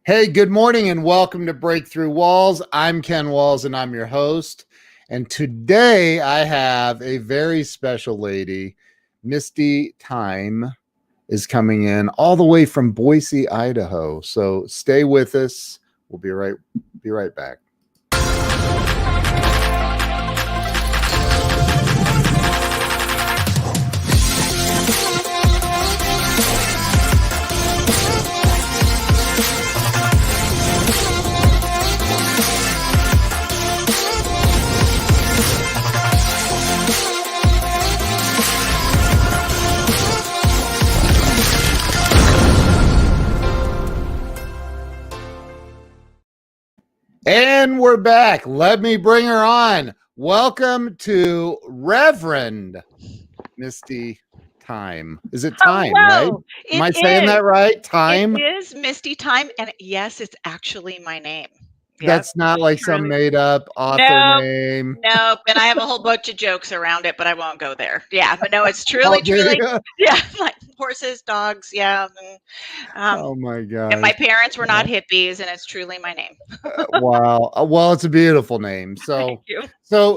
Hey, good morning and welcome to Breakthrough Walls. I'm Ken Walls and I'm your host. And today I have a very special lady. Misty Tyme is coming in all the way from Boise, Idaho. So stay with us. We'll be right back. And we're back. Let me bring her on. Welcome to Reverend Misty Tyme. Is it Tyme, right? Am I saying that right? Tyme? It is Misty Tyme, and yes, it's actually my name. Yep. That's not like some Truly. made up author Nope. name. Nope. And I have a whole bunch of jokes around it, but I won't go there. Yeah, but no, it's Oh, truly, yeah, like horses, dogs, yeah. oh my And my gosh. parents were not hippies, and it's truly my name. Wow. Well, it's a beautiful name. Thank So, you.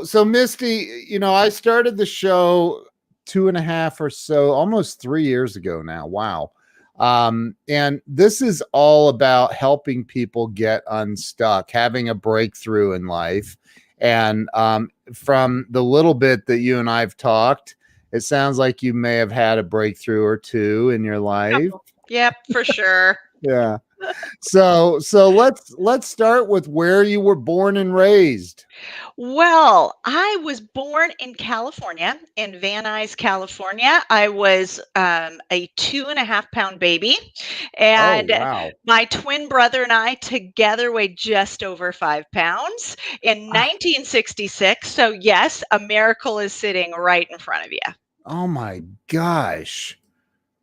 so Misty, I started the show 2.5 or so, almost 3 years ago now. Wow. And this is all about helping people get unstuck, having a breakthrough in life. And from the little bit that you and I've talked, it sounds like you may have had a breakthrough or two in your life. Yep, for sure. Yeah. So let's start with where you were born and raised. Well, I was born in California, in Van Nuys, California. I was a 2.5 pound baby, Oh, and wow. my twin brother and I together weighed just over 5 pounds in Ah, 1966. So, yes, a miracle is sitting right in front of you. oh my gosh.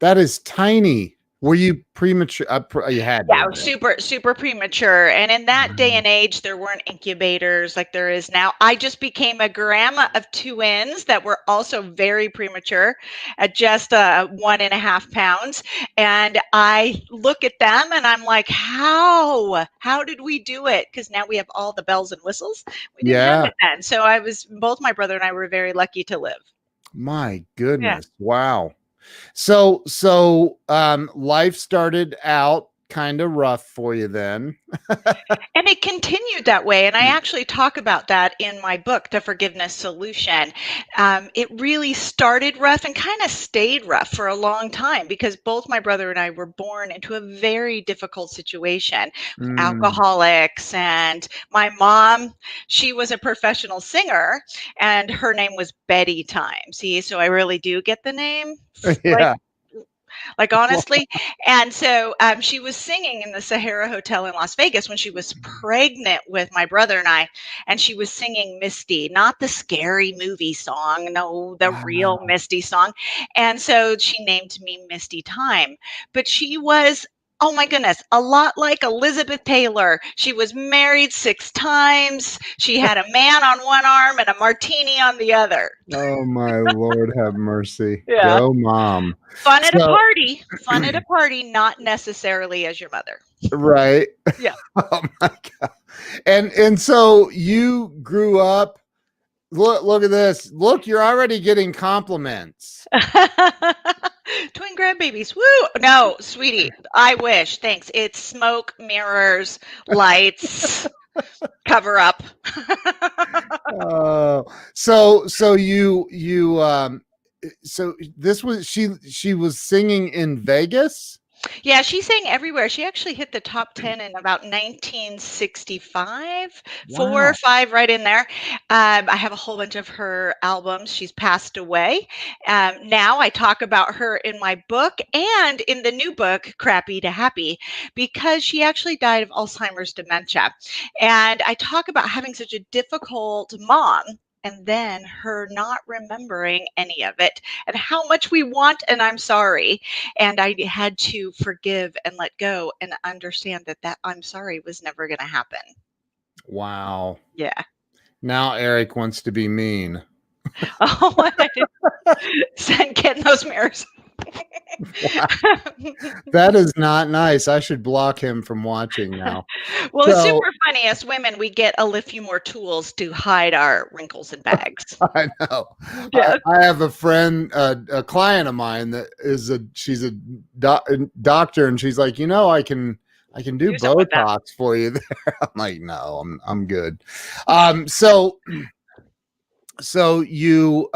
That is tiny. Were you premature? You had to Yeah, I have was been. super premature. And in that day Wow. and age, there weren't incubators like there is now. I just became a grandma of twins that were also very premature at just 1.5 pounds. And I look at them and I'm like, how? How did we do it? Because now we have all the bells and whistles. We didn't have Yeah. it then. So both my brother and I were very lucky to live. My Yeah. goodness. Wow. So life started out kind of rough for you then. And it continued that way. And I actually talk about that in my book, The Forgiveness Solution. It really started rough and kind of stayed rough for a long time because both my brother and I were born into a very difficult situation with Mm, alcoholics. And my mom, she was a professional singer and her name was Betty Time. See, so I really do get the name. Like yeah. honestly. And so she was singing in the Sahara Hotel in Las Vegas when she was pregnant with my brother and I, and she was singing Misty, not the scary movie song, no, the real Wow. Misty song. And so she named me Misty Time, but she was. Oh my goodness, a lot like Elizabeth Taylor. She was married 6 times. She had a man on one arm and a martini on the other. Oh my Lord, have mercy. Yeah. Go, mom. So, Fun at a party, not necessarily as your mother. right. Yeah. Oh my God. And so you grew up. Look at this. Look, you're already getting compliments. Twin grandbabies. Woo! No, sweetie, I wish. Thanks. It's smoke, mirrors, lights, cover up. Oh, so so this was she was singing in Vegas? Yeah, she sang everywhere. She actually hit the top 10 in about 1965, 4 or Wow. 5 right in there. I have a whole bunch of her albums. She's passed away. Now I talk about her in my book and in the new book, Crappy to Happy, because she actually died of Alzheimer's dementia. And I talk about having such a difficult mom and then her not remembering any of it and how much we want and I'm sorry. And I had to forgive and let go and understand that I'm sorry was never going to happen. Wow. Yeah. Now Eric wants to be mean. Oh, send getting those mirrors. Wow. That is not nice. I should block him from watching now. Well, it's So super funny. As women, we get a few more tools to hide our wrinkles and bags. I know. Yes. I have a friend, a client of mine that is she's a doctor, and she's like, I can do Do something with that. Botox for you there. I'm like, no, I'm good. So you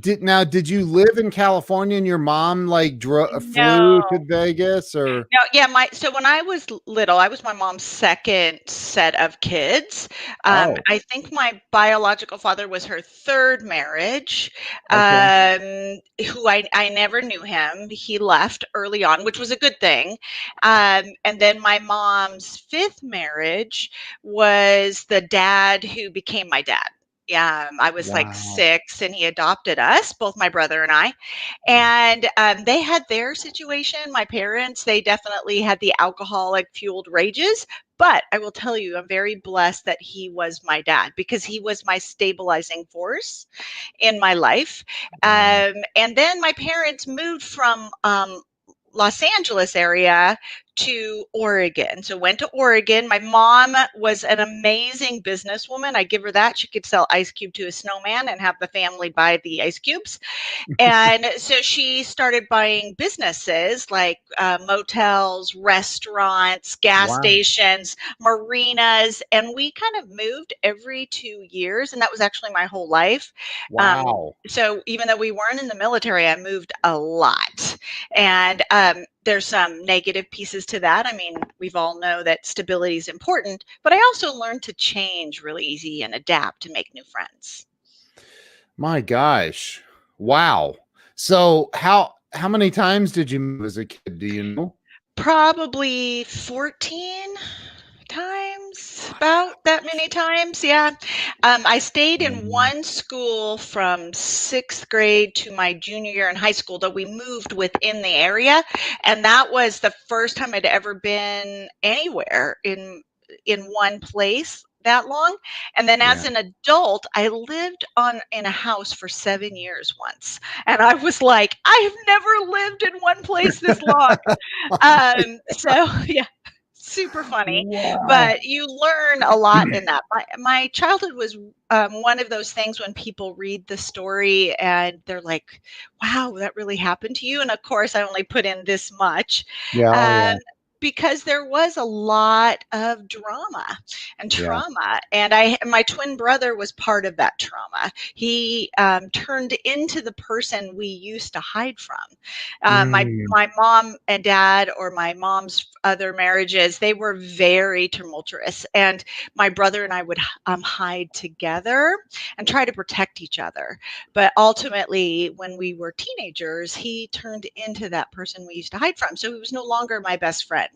did you live in California and your mom like flew to No. Vegas or? No, yeah, so when I was little, I was my mom's second set of kids. Oh, I think my biological father was her third marriage, okay. who I never knew him. He left early on, which was a good thing. And then my mom's fifth marriage was the dad who became my dad. Yeah, I was like Wow. 6 and he adopted us, both my brother and I. And they had their situation. My parents, they definitely had the alcoholic fueled rages. But I will tell you, I'm very blessed that he was my dad because he was my stabilizing force in my life. Wow. And then my parents moved from Los Angeles area to Oregon. So went to Oregon. My mom was an amazing businesswoman. I give her that. She could sell ice cube to a snowman and have the family buy the ice cubes. And so she started buying businesses like motels, restaurants, gas Wow. stations, marinas, and we kind of moved every 2 years, and that was actually my whole life. Um, Wow. so even though we weren't in the military, I moved a lot, and there's some negative pieces to that. I mean, we've all know that stability is important, but I also learned to change really easy and adapt to make new friends. My gosh. Wow. So how many times did you move as a kid? Do you know? Probably 14 times, about that many times, yeah. I stayed in Mhm. one school from 6th grade to my junior year in high school, though we moved within the area, and that was the first time I'd ever been anywhere in one place that long. And then Yeah. as an adult, I lived in a house for 7 years once, and I was like, "I have never lived in one place this long." So yeah, super funny, Wow. but you learn a lot in that. My childhood was one of those things when people read the story and they're like, "Wow, that really happened to you." And of course, I only put in this much. Yeah. Oh, Um, yeah. because there was a lot of drama and Yeah. trauma, and my twin brother was part of that trauma. He turned into the person we used to hide from. Mm. My mom and dad, or my mom's other marriages, they were very tumultuous, and my brother and I would hide together and try to protect each other. But ultimately, when we were teenagers, he turned into that person we used to hide from, so he was no longer my best friend.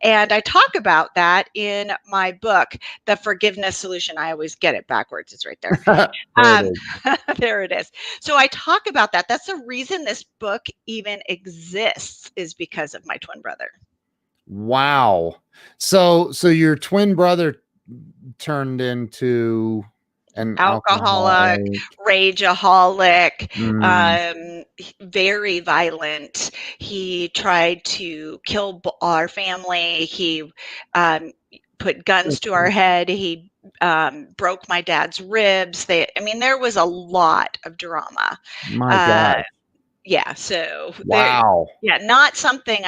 And I talk about that in my book, The Forgiveness Solution. I always get it backwards. It's right there. There it Um, is. there it is. So I talk about that. That's the reason this book even exists, is because of my twin brother. Wow. So your twin brother turned into an Alcoholic, alcoholic. rageaholic, Mm. very violent. He tried to kill our family. He put guns to our head. He broke my dad's ribs. I mean, there was a lot of drama. My Uh, God. yeah, so there, Wow. yeah, not something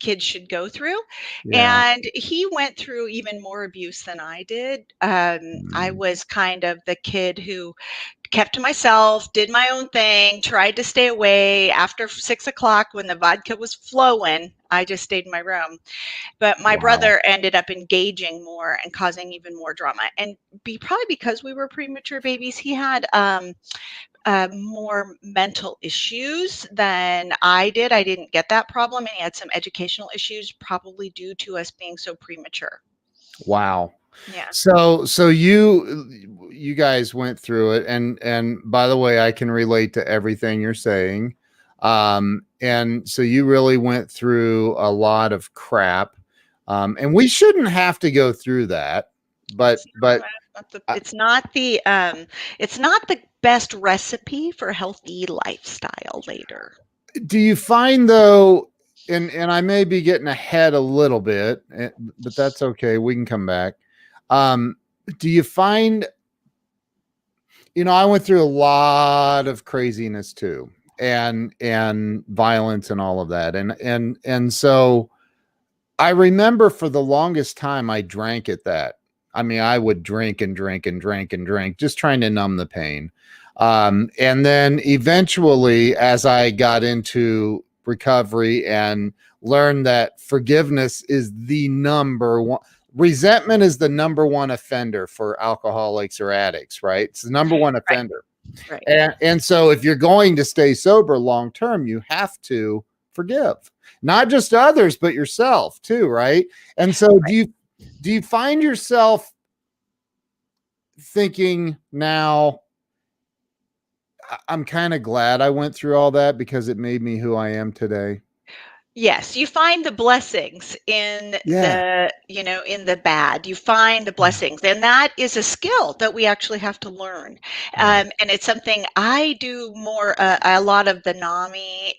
kids should go through. Yeah. And he went through even more abuse than I did. I Mm. was kind of the kid who kept to myself, did my own thing, tried to stay away. After 6 o'clock, when the vodka was flowing, I just stayed in my room. But my Wow. brother ended up engaging more and causing even more drama. And probably because we were premature babies, he had more mental issues than I did. I didn't get that problem, and he had some educational issues, probably due to us being so premature. Wow. Yeah. So you guys went through it, and by the way, I can relate to everything you're saying. And so you really went through a lot of crap. And we shouldn't have to go through that, but I, It's not the best recipe for healthy lifestyle later. do you find though, and I may be getting ahead a little bit, but that's okay. We can come back. Um, do you find, I went through a lot of craziness too, and violence and all of that, and so I remember for the longest time I drank at that. I mean, I would drink and drink and drink and drink, just trying to numb the pain. And then eventually, as I got into recovery and learned that forgiveness is the number one, resentment is the number one offender for alcoholics or addicts, right? It's the number one Right, offender. right, And so if you're going to stay sober long term, you have to forgive, not just others, but yourself too, right? And so right. do you find yourself thinking now, I'm kind of glad I went through all that because it made me who I am today? Yes, you find the blessings in Yeah. in the bad. You find the Yeah. blessings, and that is a skill that we actually have to learn. Right. And it's something I do more, a lot of the NAMI,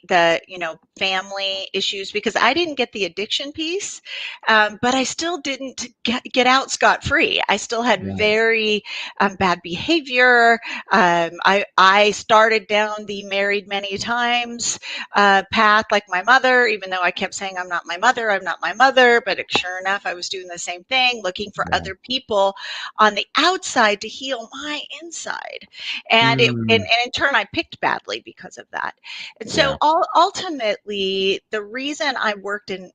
family issues, because I didn't get the addiction piece, but I still didn't get out scot-free. I still had Yeah. very bad behavior. I started down the married many times path like my mother, even though I kept saying, I'm not my mother, I'm not my mother. But sure enough, I was doing the same thing, looking for Yeah. other people on the outside to heal my inside. And Mm, in turn, I picked badly because of that. And so yeah. ultimately, the reason I'm working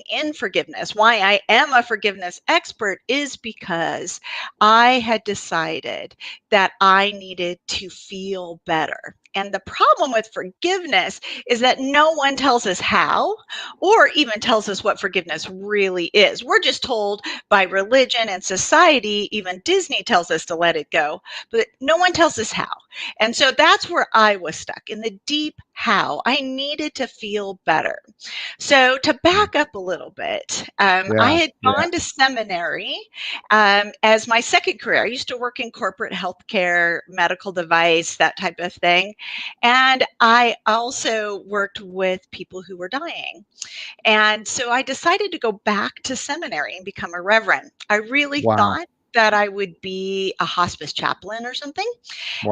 in forgiveness, why I am a forgiveness expert, is because I had decided that I needed to feel better. And the problem with forgiveness is that no one tells us how or even tells us what forgiveness really is. We're just told by religion and society, even Disney tells us to let it go, but no one tells us how. And so that's where I was stuck, in the deep how. I needed to feel better. So, to back up a little bit, I Yeah. had Yeah. gone to seminary as my second career. I used to work in corporate healthcare, medical device, that type of thing. And I also worked with people who were dying. And so I decided to go back to seminary and become a reverend. I really Wow. thought that I would be a hospice chaplain or something.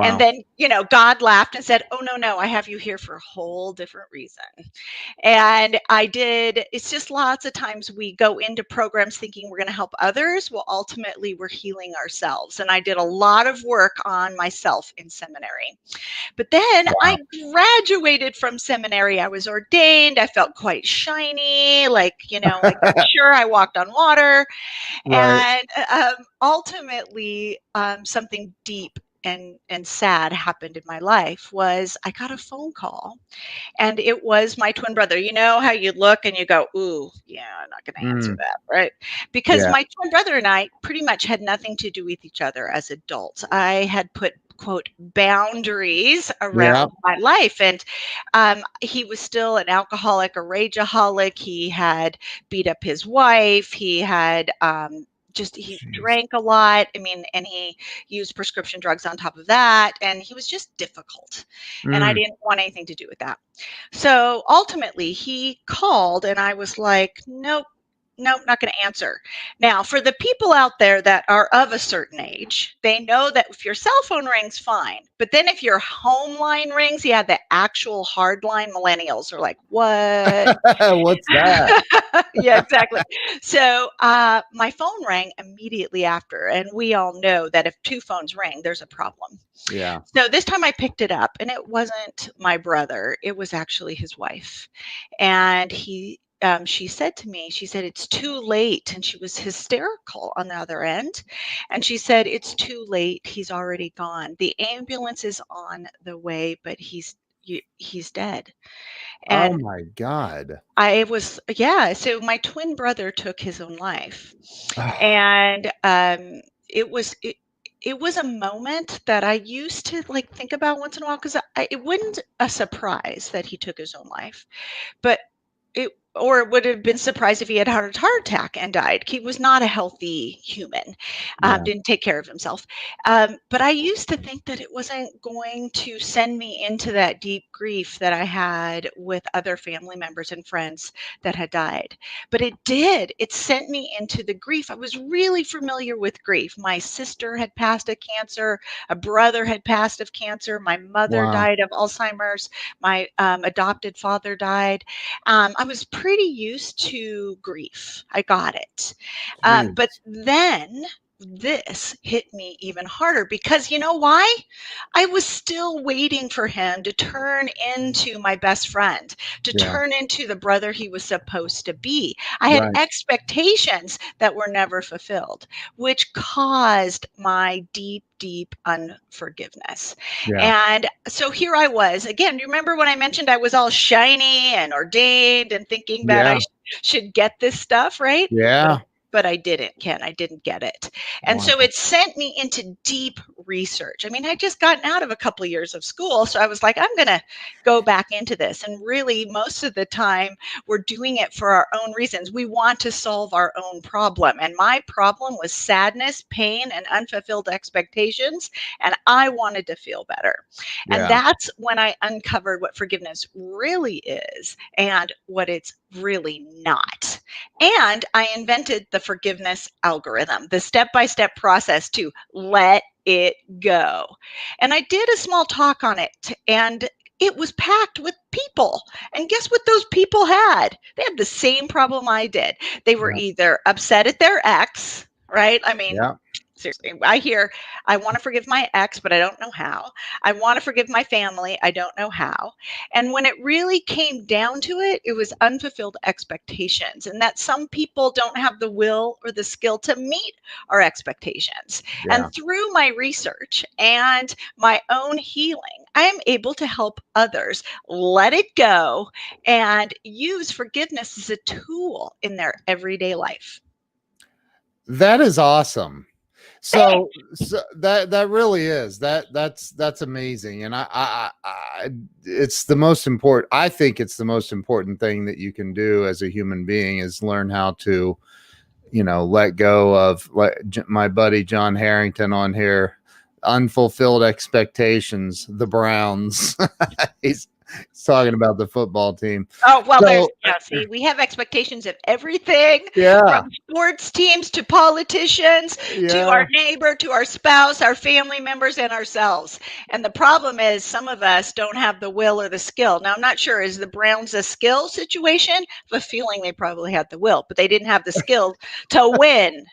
And Wow. then, God laughed and said, "Oh, no, no, I have you here for a whole different reason." And I did. It's just lots of times we go into programs thinking we're going to help others. Well, ultimately, we're healing ourselves. And I did a lot of work on myself in seminary. But then Wow. I graduated from seminary. I was ordained. I felt quite shiny, like sure, I walked on water. Right. And ultimately, something deep and sad happened in my life. Was I got a phone call, and it was my twin brother. You know how you look and you go, "Ooh, yeah, I'm not going to answer Mm, that," right? Because yeah. my twin brother and I pretty much had nothing to do with each other as adults. I had put, quote, boundaries Yeah. around my life, and he was still an alcoholic, a rageaholic. He had beat up his wife. He had he Jeez. drank a lot. I mean, and he used prescription drugs on top of that, and he was just difficult. And I Mm. didn't want anything to do with that. So ultimately, he called, and I was like, nope. Nope, not going to answer. Now, for the people out there that are of a certain age, they know that if your cell phone rings, fine. But then if your home line rings, yeah, the actual hard line, millennials are like, what? What's that? Yeah, exactly. So my phone rang immediately after, and we all know that if two phones ring, there's a problem. Yeah. So this time I picked it up, and it wasn't my brother. It was actually his wife. And she said to me, she said, "It's too late." And she was hysterical on the other end. And she said, "It's too late. He's already gone. The ambulance is on the way, but he's dead." Oh And my God. I was, yeah. So my twin brother took his own life. Ah, And it was, it was a moment that I used to like think about once in a while, because it wasn't a surprise that he took his own life, but it or would have been surprised if he had had a heart attack and died. He was not a healthy human, Yeah. didn't take care of himself. But I used to think that it wasn't going to send me into that deep grief that I had with other family members and friends that had died. But it did. It sent me into the grief. I was really familiar with grief. My sister had passed of cancer, a brother had passed of cancer, my mother Wow. died of Alzheimer's, my adopted father died. I was pretty used to grief. I got it. But Jeez. then this hit me even harder because you know why? I was still waiting for him to turn into my best friend, to Yeah. turn into the brother he was supposed to be. I had Right. expectations that were never fulfilled, which caused my deep, deep unforgiveness. Yeah. And so here I was again. You remember when I mentioned I was all shiny and ordained and thinking that I Yeah. should get this stuff, right? Yeah. But I didn't, Ken. I didn't get it. And so Wow. it sent me into deep research. I mean, I'd just gotten out of a couple of years of school. So I was like, I'm going to go back into this. And really, most of the time, we're doing it for our own reasons. We want to solve our own problem. And my problem was sadness, pain, and unfulfilled expectations. And I wanted to feel better. And Yeah. that's when I uncovered what forgiveness really is and what it's really not. And I invented the forgiveness algorithm, the step by step process to let it go. And I did a small talk on it, and it was packed with people. And guess what those people had? They had the same problem I did. They were Yeah. either upset at their ex, right? I mean, Yeah. seriously, I hear, I want to forgive my ex, but I don't know how. I want to forgive my family. I don't know how. And when it really came down to it, it was unfulfilled expectations, and that some people don't have the will or the skill to meet our expectations. And Yeah. through my research and my own healing, I am able to help others let it go and use forgiveness as a tool in their everyday life. That is awesome. So that really is that's amazing, and I it's the most important. I think it's the most important thing that you can do as a human being is learn how to, let go of, like my buddy John Harrington on here, unfulfilled expectations. The Browns. he's, he's talking about the football team. Oh, well, there's, So yeah, see, we have expectations of everything yeah, from sports teams to politicians to our yeah. neighbor to our spouse, our family members, and ourselves. And the problem is some of us don't have the will or the skill. Now, I'm not sure, is the Browns a skill situation? I have a feeling they probably had the will, but they didn't have the skill to win.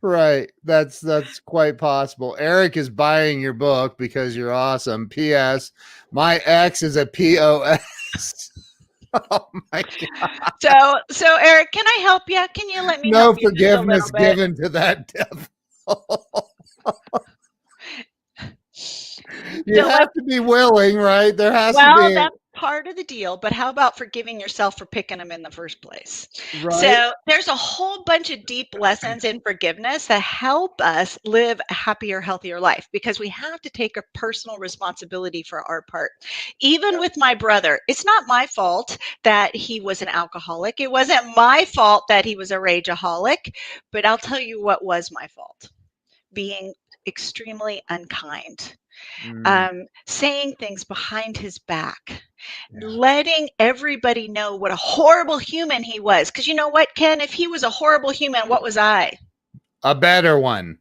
Right. That's quite possible. Eric is buying your book because you're awesome. P.S. My ex is a POS. Oh my God. So Eric, can I help you? Can you let me help No you just a little forgiveness bit? given to that devil. You So let have to be willing, right? There has to Well, be that's part of the deal, but how about forgiving yourself for picking them in the first place? right. So, there's a whole bunch of deep lessons in forgiveness that help us live a happier, healthier life because we have to take a personal responsibility for our part. Even Yeah. with my brother, it's not my fault that he was an alcoholic. It wasn't my fault that he was a rageaholic, but I'll tell you what was my fault: being extremely unkind, Mm, saying things behind his back, yeah. letting everybody know what a horrible human he was. Because you know what, Ken? If he was a horrible human, what was I? A better one.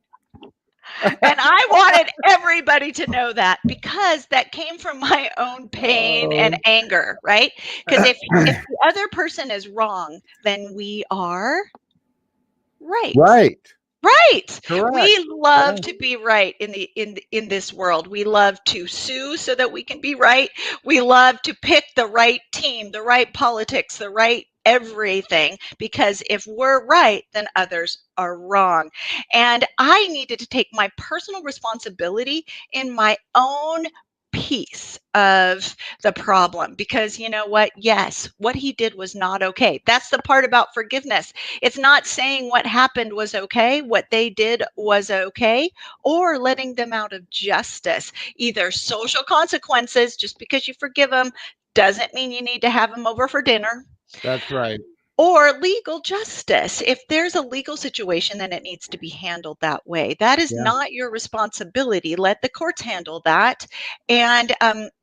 And I wanted everybody to know that because that came from my own pain and Oh. anger, right? Because if the other person is wrong, then we are right. Right. Right. Correct. We love Yeah. to be right in this world. We love to sue so that we can be right. We love to pick the right team, the right politics, the right everything, because if we're right, then others are wrong. And I needed to take my personal responsibility in my own piece of the problem because you know what? Yes, what he did was not okay. That's the part about forgiveness. It's not saying what happened was okay, what they did was okay, or letting them out of justice. Either social consequences, just because you forgive them doesn't mean you need to have them over for dinner. That's right. Or legal justice. If there's a legal situation, then it needs to be handled that way. That is Yeah. not your responsibility. Let the courts handle that, and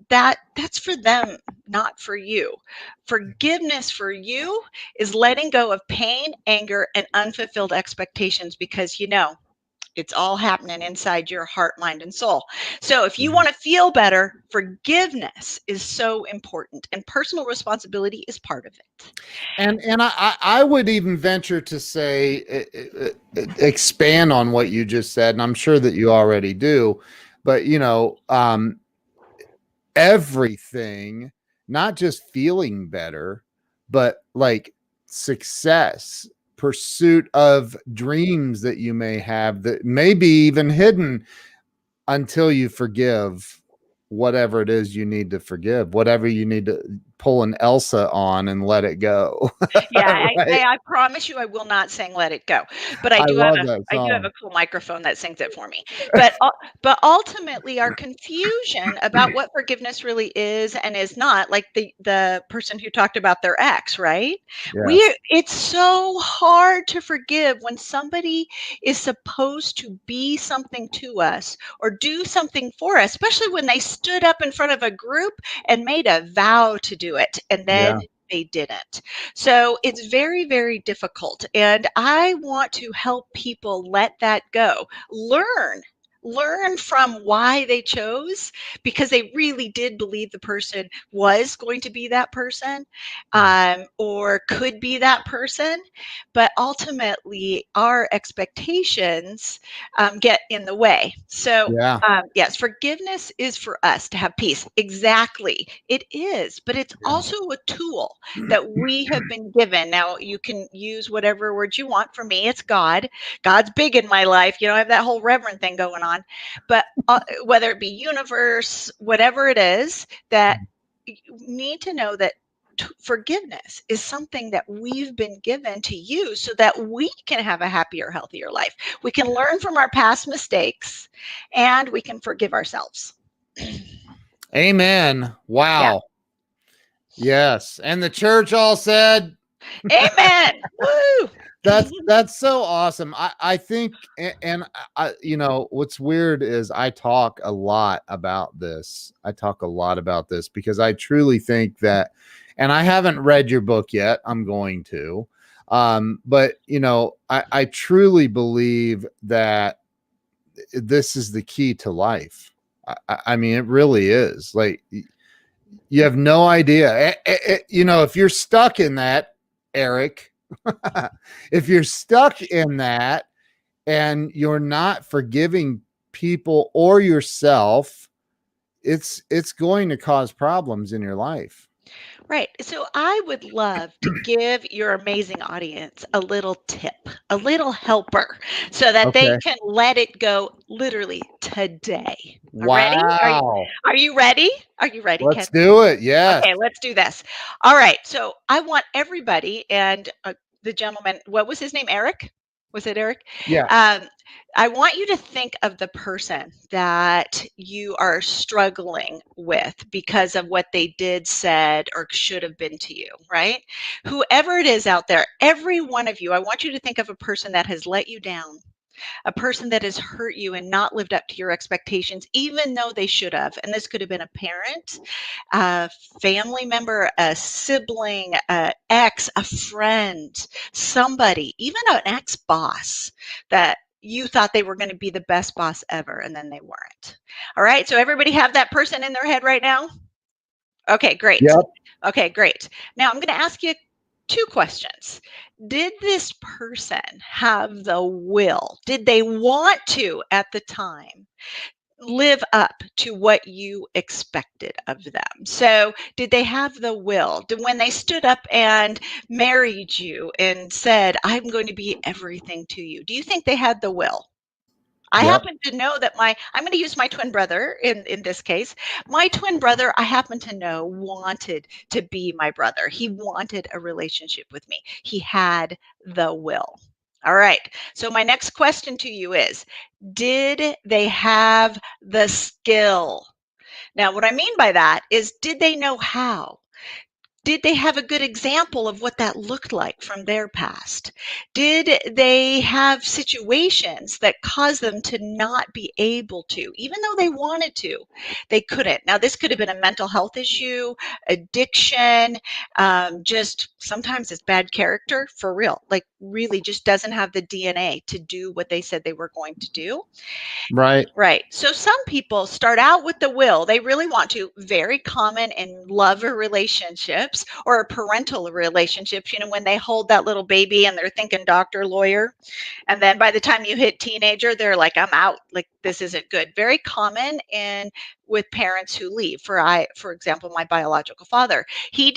that's for them, not for you. Forgiveness for you is letting go of pain, anger, and unfulfilled expectations, because it's all happening inside your heart, mind, and soul. So if you Mhm. want to feel better, forgiveness is so important, and personal responsibility is part of it. And I would even venture to say, expand on what you just said, and I'm sure that you already do, but everything, not just feeling better, but like success, pursuit of dreams that you may have that may be even hidden until you forgive whatever it is you need to forgive, whatever you need to pull an Elsa on and let it go. Yeah, Right. I promise you I will not sing "Let It Go," but I love that I do have song. a cool microphone that sings it for me. But ultimately, our confusion about what forgiveness really is and is not, like the person who talked about their ex, right? Yes. It's so hard to forgive when somebody is supposed to be something to us or do something for us, especially when they stood up in front of a group and made a vow to do it, and then Yeah. they didn't. So it's very, very difficult. And I want to help people let that go. Learn from why they chose, because they really did believe the person was going to be that person, or could be that person. But ultimately, our expectations get in the way. So Yeah. yes, forgiveness is for us to have peace. Exactly. It is, but it's Yeah. also a tool that we have been given. Now, you can use whatever word you want. For me, it's God. God's big in my life. I have that whole reverend thing going on. But whether it be universe, whatever it is, that you need to know that forgiveness is something that we've been given to use so that we can have a happier, healthier life. We can learn from our past mistakes, and we can forgive ourselves. Amen. Yeah. Wow. Yes. And the church all said, Amen. Woo. that's so awesome. I think, and what's weird is I talk a lot about this. I talk a lot about this because I truly think that, and I haven't read your book yet. I'm going to, but I truly believe that this is the key to life. I mean, it really is. Like, you have no idea. If you're stuck in that, Eric, if you're stuck in that and you're not forgiving people or yourself, it's going to cause problems in your life. Right. So I would love to give your amazing audience a little tip, a little helper, so that they Okay. can let it go literally today. Ready? Wow. Are you ready? Are you ready, Ken? Let's do it. Yes. Okay, let's do this. All right. So I want everybody, and the gentleman, what was his name? Eric? Was it Eric? Yeah. Um, I want you to think of the person that you are struggling with because of what they did, said, or should have been to you, right? Whoever it is out there, every one of you, I want you to think of a person that has let you down, a person that has hurt you and not lived up to your expectations, even though they should have. And this could have been a parent, a family member, a sibling, a ex, a friend, somebody, even an ex boss that you thought they were going to be the best boss ever, and then they weren't. All right. So everybody have that person in their head right now? Okay, great. Yep. Okay, great. Now I'm going to ask you two questions. Did this person have the will? Did they want to, at the time, live up to what you expected of them? So, did they have the will? Did, when they stood up and married you and said, "I'm going to be everything to you," do you think they had the will? I Yep. happen to know that I'm going to use my twin brother in this case. My twin brother, I happen to know, wanted to be my brother. He wanted a relationship with me. He had the will. All right. So my next question to you is, did they have the skill? Now, what I mean by that is, did they know how? Did they have a good example of what that looked like from their past? Did they have situations that caused them to not be able to, even though they wanted to, they couldn't? Now, this could have been a mental health issue, addiction, just sometimes it's bad character for real, like really just doesn't have the DNA to do what they said they were going to do. Right. Right. So some people start out with the will. They really want to. Very common in lover relationships or parental relationships, when they hold that little baby and they're thinking doctor, lawyer. And then by the time you hit teenager, they're like, I'm out. Like, this isn't good. Very common in with parents who leave. For example, my biological father, he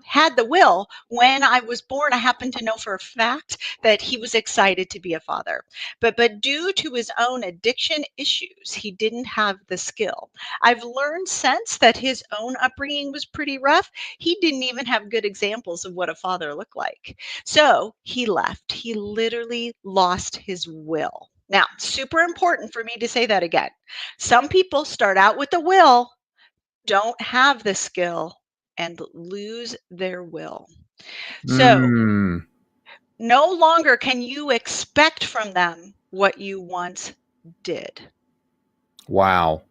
had the will. When I was born, I happen to know for a fact that he was excited to be a father. But due to his own addiction issues, he didn't have the skill. I've learned since that his own upbringing was pretty rough. He didn't even have good examples of what a father looked like. So he left. He literally lost his will. Now, super important for me to say that again. Some people start out with the will, don't have the skill, and lose their will. So Mm, no longer can you expect from them what you once did. wow.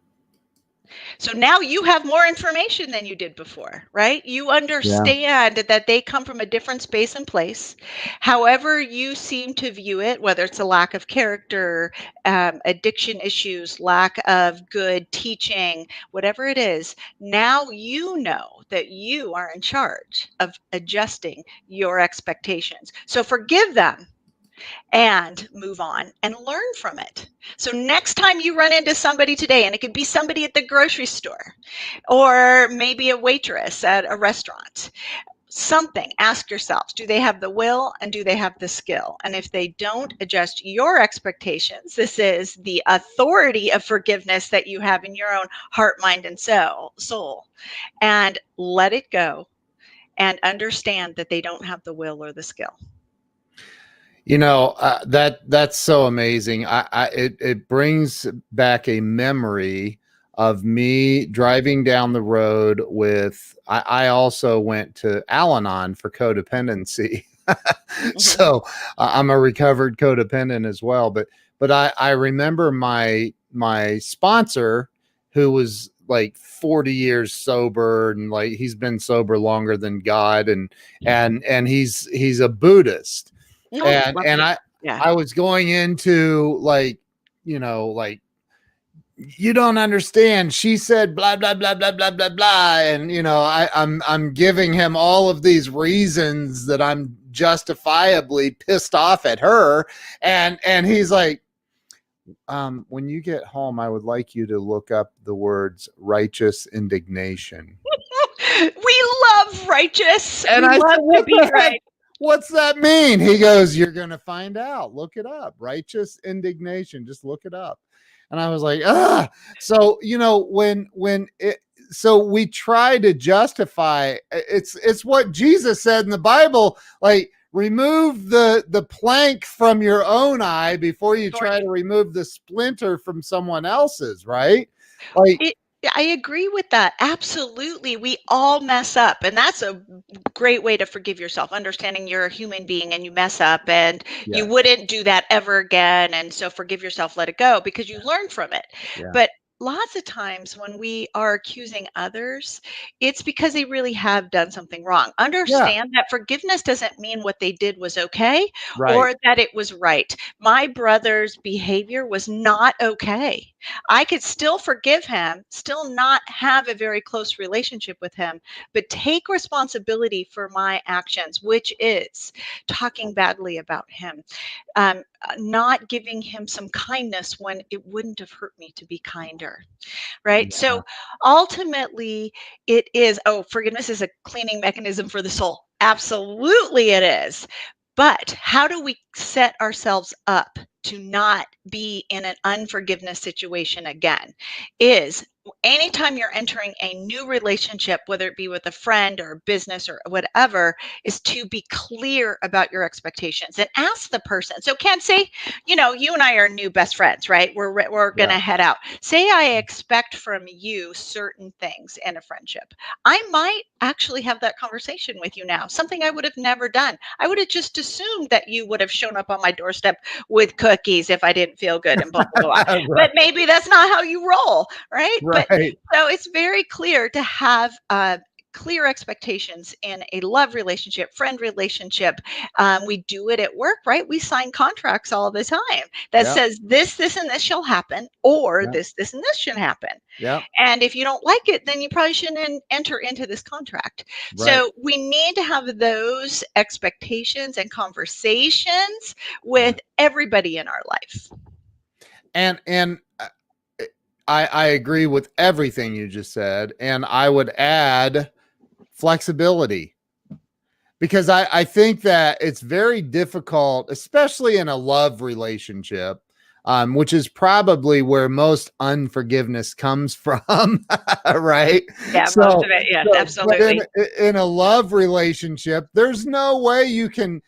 So now you have more information than you did before, right? You Yeah. understand that they come from a different space and place. However, you seem to view it, whether it's a lack of character, addiction issues, lack of good teaching, whatever it is, now you know that you are in charge of adjusting your expectations. So forgive them and move on and learn from it. So next time you run into somebody today, and it could be somebody at the grocery store or maybe a waitress at a restaurant, something, ask yourselves, do they have the will and do they have the skill? And if they don't, adjust your expectations. This is the authority of forgiveness that you have in your own heart, mind, and soul, and let it go and understand that they don't have the will or the skill. That's so amazing. It brings back a memory of me driving down the road with. I also went to Al-Anon for codependency, Mhm. so I'm a recovered codependent as well. But I remember my sponsor, who was like 40 years sober, and like he's been sober longer than God, and he's a Buddhist, Oh, and lovely. I Yeah. I was going into like, like, you don't understand. She said blah blah blah blah blah blah blah, and I'm giving him all of these reasons that I'm justifiably pissed off at her, and he's like, when you get home, I would like you to look up the words righteous indignation. We love righteous. And We I said, love to what be the heck? right. What's that mean? He goes, you're going to find out. Look it up. Righteous indignation. Just look it up. And I was like, ah. So, so we try to justify, it's what Jesus said in the Bible, like, remove the plank from your own eye before you Before try you to remove the splinter from someone else's, right? Like, it I agree with that. Absolutely. We all mess up. And that's a great way to forgive yourself, understanding you're a human being and you mess up and you yes. wouldn't do that ever again. And so forgive yourself, let it go because you learn from it. Yeah. But lots of times when we are accusing others, it's because they really have done something wrong. Yeah. Understand that forgiveness doesn't mean what they did was okay Right. or that it was right. My brother's behavior was not okay. I could still forgive him, still not have a very close relationship with him, but take responsibility for my actions, which is talking badly about him, not giving him some kindness when it wouldn't have hurt me to be kinder, right? Yeah. So ultimately, it is, oh, forgiveness is a cleaning mechanism for the soul. Absolutely, it is. But how do we set ourselves up to not be in an unforgiveness situation again? Is anytime you're entering a new relationship, whether it be with a friend or a business or whatever, is to be clear about your expectations and ask the person. So can't say, you and I are new best friends, right? We're going Yeah. to head out. Say I expect from you certain things in a friendship. I might actually have that conversation with you now, something I would have never done. I would have just assumed that you would have shown up on my doorstep with cookies if I didn't feel good and blah, blah, blah. Right. But maybe that's not how you roll, right? But Right. so it's very clear to have clear expectations in a love relationship, friend relationship. We do it at work, right? We sign contracts all the time that Yeah. says this, and this shall happen, or Yeah. this, and this should happen. Yeah. And if you don't like it, then you probably shouldn't enter into this contract. Right. So we need to have those expectations and conversations Yeah. with everybody in our life. And I agree with everything you just said, and I would add flexibility, because I think that it's very difficult, especially in a love relationship, which is probably where most unforgiveness comes from, right? Yeah, most of it. Yes, But absolutely. in a love relationship, there's no way you can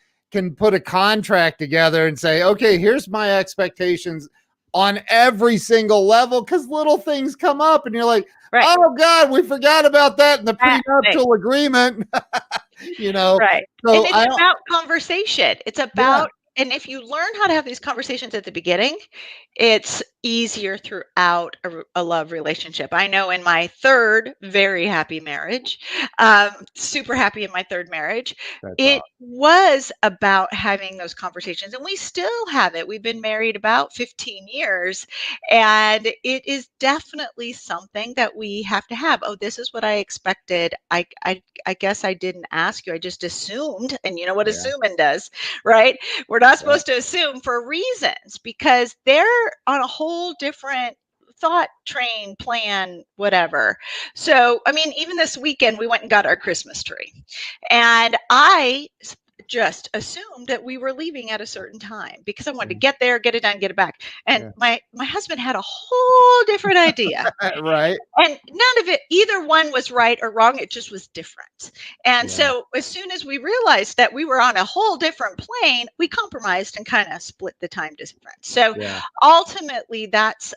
put a contract together and say, okay, here's my expectations on every single level, because little things come up and you're like, Right. oh God, we forgot about that in the Right. prenuptial agreement. Right. So And it's about conversation. It's yeah, about, and if you learn how to have these conversations at the beginning, it's easier throughout a love relationship. I know in my third very happy marriage, super happy in my third marriage, that's it awesome. was about having those conversations, and we still have it. We've been married about 15 years, and it is definitely something that we have to have. Oh, this is what I expected. I guess I didn't ask you. I just assumed, and you know what Yeah, assuming does, right? We're not yeah, supposed to assume for reasons because they're on a whole different thought train, plan, whatever. So, I mean, even this weekend, we went and got our Christmas tree. And just assumed that we were leaving at a certain time because I wanted to get there, get it done, get it back. And yeah, my husband had a whole different idea. right. And none of it, either one was right or wrong. It just was different. And Yeah, so as soon as we realized that we were on a whole different plane, we compromised and kind of split the time difference. So yeah, ultimately, that's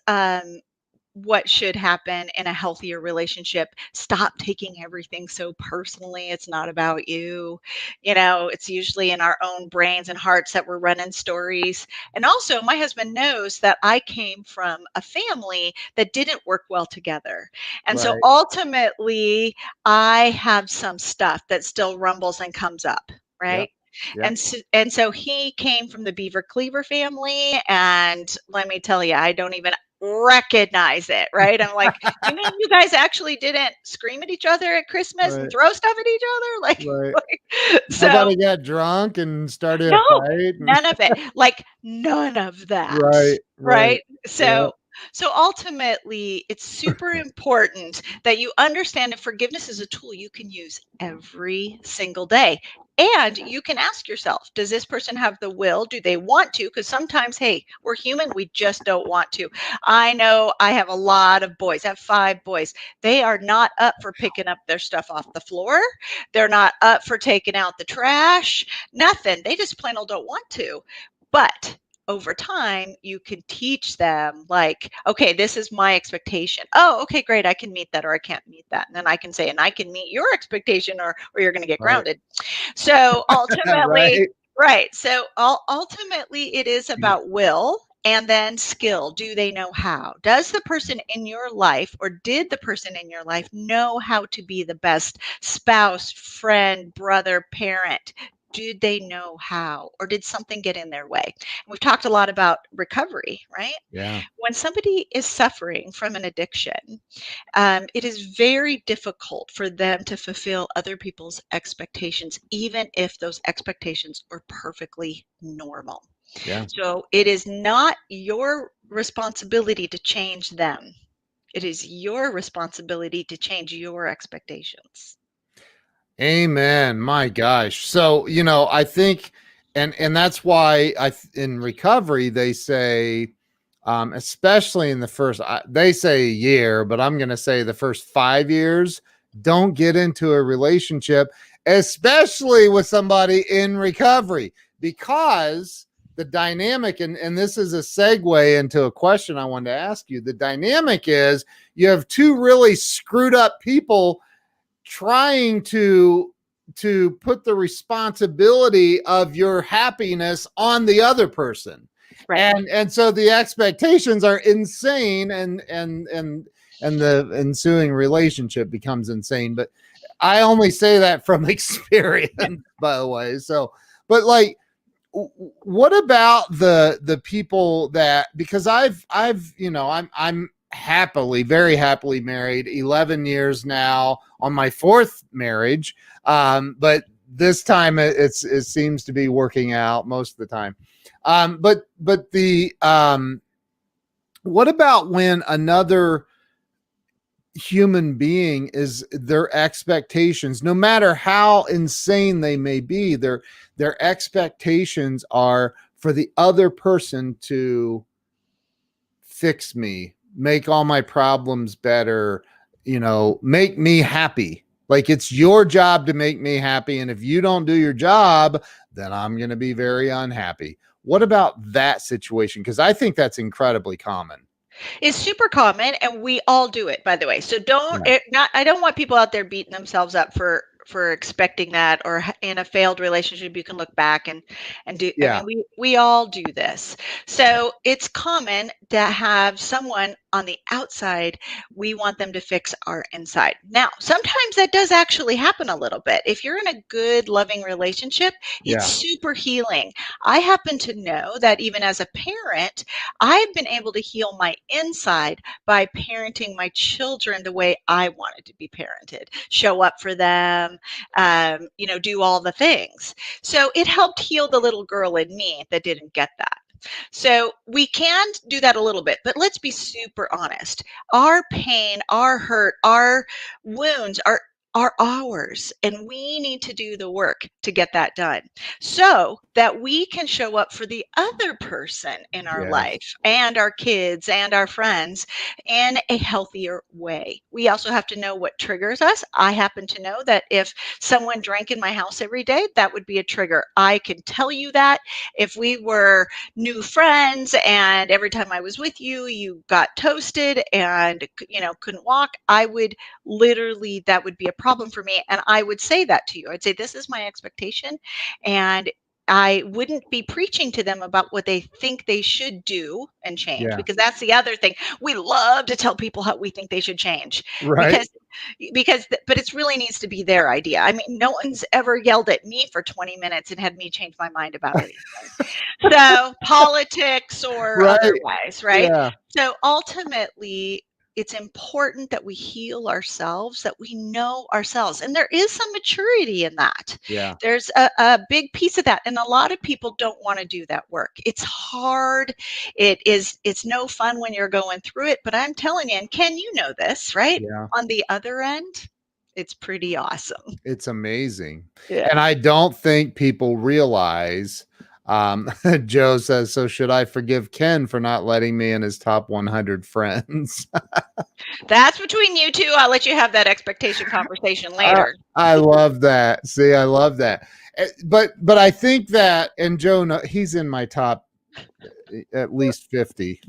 what should happen in a healthier relationship. Stop taking everything so personally. It's not about you. It's usually in our own brains and hearts that we're running stories. And also, my husband knows that I came from a family that didn't work well together. And so right. ultimately, I have some stuff that still rumbles and comes up, Yep, right? yep. And so he came from the Beaver Cleaver family, and let me tell you, I don't even recognize it, right? I'm like, you mean you guys actually didn't scream at each other at Christmas and Right, throw stuff at each other? right. So Nobody got drunk and started a no, fight. none of it. Like none of that. Right, right. Right? Yeah, So ultimately, it's super important that you understand that forgiveness is a tool you can use every single day. And you can ask yourself, does this person have the will? Do they want to? Because sometimes, hey, we're human, we just don't want to. I know I have a lot of boys. I have 5 boys. They are not up for picking up their stuff off the floor. They're not up for taking out the trash. Nothing. They just plain old don't want to. But over time, you can teach them, like, okay, this is my expectation. Oh, okay, great. I can meet that, or I can't meet that. And then I can say, and I can meet your expectation, or you're going to get right, grounded. So ultimately, right. right. So ultimately, it is about will and then skill. Do they know how? Does the person in your life, or did the person in your life know how to be the best spouse, friend, brother, parent? Did they know how, or did something get in their way? We've talked a lot about recovery, right? Yeah, When somebody is suffering from an addiction, it is very difficult for them to fulfill other people's expectations, even if those expectations are perfectly normal. yeah. So it is not your responsibility to change them. It is your responsibility to change your expectations. Amen. My gosh. So, I think, and that's why in recovery they say, especially in the first, they say a year, but I'm going to say the first 5 years, don't get into a relationship, especially with somebody in recovery, because the dynamic, and this is a segue into a question I wanted to ask you. The dynamic is you have two really screwed up people trying to put the responsibility of your happiness on the other person. Right. And so the expectations are insane, and the ensuing relationship becomes insane. But I only say that from experience, by the way. So, but like, what about the people that, because I've I'm happily, very happily married, 11 years now, on my fourth marriage, but this time it seems to be working out most of the time. But the what about when another human being, is their expectations, no matter how insane they may be, their expectations are for the other person to fix me, make all my problems better, make me happy. Like, it's your job to make me happy, and if you don't do your job, then I'm going to be very unhappy. What about that situation? Because I think that's incredibly common. Is super common, and we all do it, by the way. So don't Yeah. not I don't want people out there beating themselves up for expecting that, or in a failed relationship you can look back and do. I Yeah. mean, we all do this. So it's common to have someone on the outside, we want them to fix our inside. Now, sometimes that does actually happen a little bit. If you're in a good, loving relationship, it's Yeah. super healing. I happen to know that even as a parent, I've been able to heal my inside by parenting my children the way I wanted to be parented, show up for them, do all the things. So it helped heal the little girl in me that didn't get that. So we can do that a little bit, but let's be super honest. Our pain, our hurt, our wounds are ours, and we need to do the work to get that done so that we can show up for the other person in our Yes. life and our kids and our friends in a healthier way. We also have to know what triggers us. I happen to know that if someone drank in my house every day, that would be a trigger. I can tell you that. If we were new friends and every time I was with you, you got toasted and couldn't walk, I would literally, that would be a problem for me. And I would say that to you. I'd say, this is my expectation. And I wouldn't be preaching to them about what they think they should do and change, Yeah. because that's the other thing. We love to tell people how we think they should change, Right. but it really needs to be their idea. I mean, no one's ever yelled at me for 20 minutes and had me change my mind about anything. So politics or Right. otherwise, right? Yeah. So ultimately, it's important that we heal ourselves, that we know ourselves. And there is some maturity in that. Yeah. There's a big piece of that. And a lot of people don't want to do that work. It's hard. It's no fun when you're going through it. But I'm telling you, and Ken, you know this, right? Yeah. On the other end, it's pretty awesome. It's amazing. Yeah. And I don't think people realize, Joe says, so should I forgive Ken for not letting me in his top 100 friends? That's between you two. I'll let you have that expectation conversation later. I love that. See, I love that. But I think that, and Joe, he's in my top at least 50.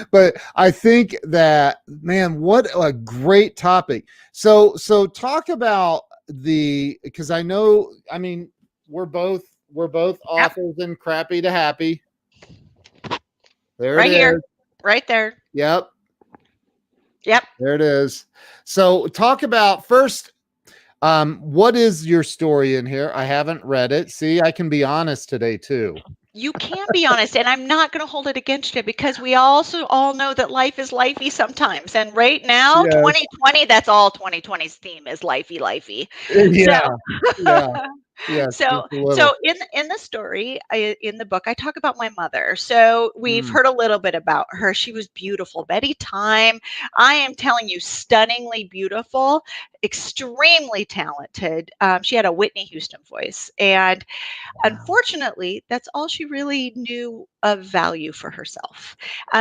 But I think that, man, what a great topic. So talk about because I mean, we're both authors in Crappy to Happy. There right it here. is. Right there. Yep. Yep. There it is. So talk about first, what is your story in here? I haven't read it. See, I can be honest today too. You can be honest, and I'm not going to hold it against you, because we also all know that life is lifey sometimes. And right now, Yes. 2020, that's all 2020's theme is lifey. Yeah. Yeah. Yeah. So in the story, in the book, I talk about my mother. So we've heard a little bit about her. She was beautiful. Misty Tyme, I am telling you, stunningly beautiful. extremely talented. She had a Whitney Houston voice. And unfortunately, that's all she really knew of value for herself.